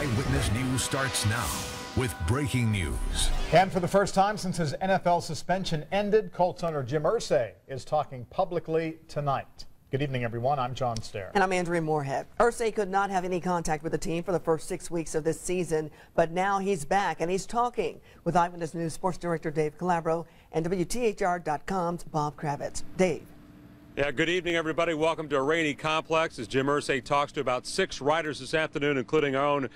Eyewitness News starts now with breaking news. And for the first time since his NFL suspension ended, Colts owner Jim Irsay is talking publicly tonight. Good evening, everyone. I'm John Stair. And I'm Andrea Moorhead. Irsay could not have any contact with the team for the first 6 weeks of this season, but now he's back and he's talking with Eyewitness News sports director Dave Calabro and WTHR.com's Bob Kravitz. Dave. Yeah, good evening, everybody. Welcome to a rainy complex as Jim Irsay talks to about 6 writers this afternoon, including our own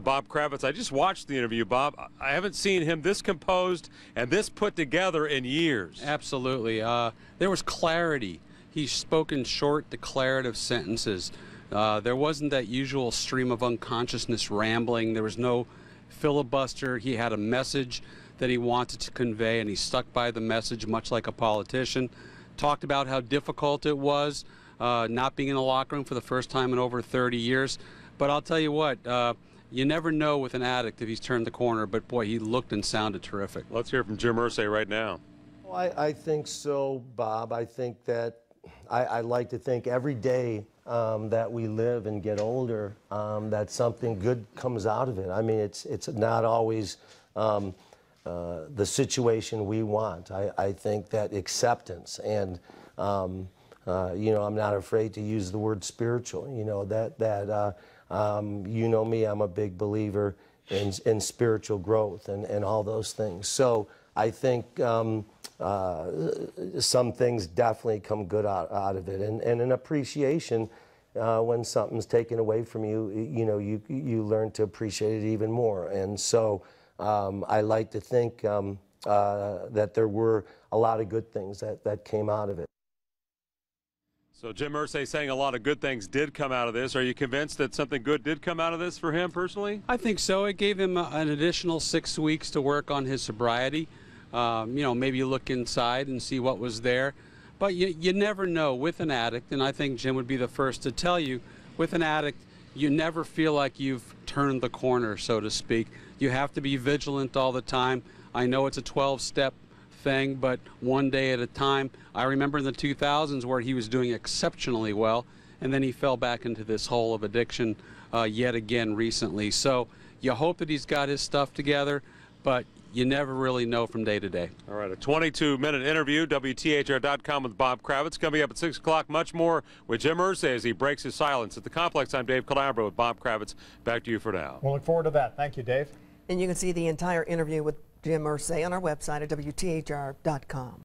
Bob Kravitz. I just watched the interview, Bob. I haven't seen him this composed and this put together in years. Absolutely. There was clarity. He spoke in short, declarative sentences. There wasn't that usual stream of unconsciousness rambling. There was no filibuster. He had a message that he wanted to convey, and he stuck by the message, much like a politician. Talked about how difficult it was not being in the locker room for the first time in over 30 years. But I'll tell you what, you never know with an addict if he's turned the corner, but boy, he looked and sounded terrific. Let's hear from Jim Irsay right now. Well, I think so, Bob. I think that I like to think every day that we live and get older that something good comes out of it. I mean, it's not always the situation we want. I think that acceptance and, you know, I'm not afraid to use the word spiritual, you know, you know me, I'm a big believer in spiritual growth and all those things. So I think some things definitely come good out of it, and an appreciation when something's taken away from you, you know, you learn to appreciate it even more. And so I like to think that there were a lot of good things that came out of it. So Jim Irsay saying a lot of good things did come out of this. Are you convinced that something good did come out of this for him personally? I think so. It gave him an additional 6 weeks to work on his sobriety. You know, maybe you look inside and see what was there. But you never know with an addict, and I think Jim would be the first to tell you, with an addict, you never feel like you've turned the corner, so to speak. You have to be vigilant all the time. I know it's a 12-step thing, but one day at a time. I remember in the 2000s where he was doing exceptionally well, and then he fell back into this hole of addiction yet again recently. So you hope that he's got his stuff together, but you never really know from day to day. All right, a 22-minute interview, WTHR.com with Bob Kravitz. Coming up at 6 o'clock, much more with Jim Irsay as he breaks his silence. At the complex, I'm Dave Calabro with Bob Kravitz. Back to you for now. We'll look forward to that. Thank you, Dave. And you can see the entire interview with Jim Irsay on our website at WTHR.com.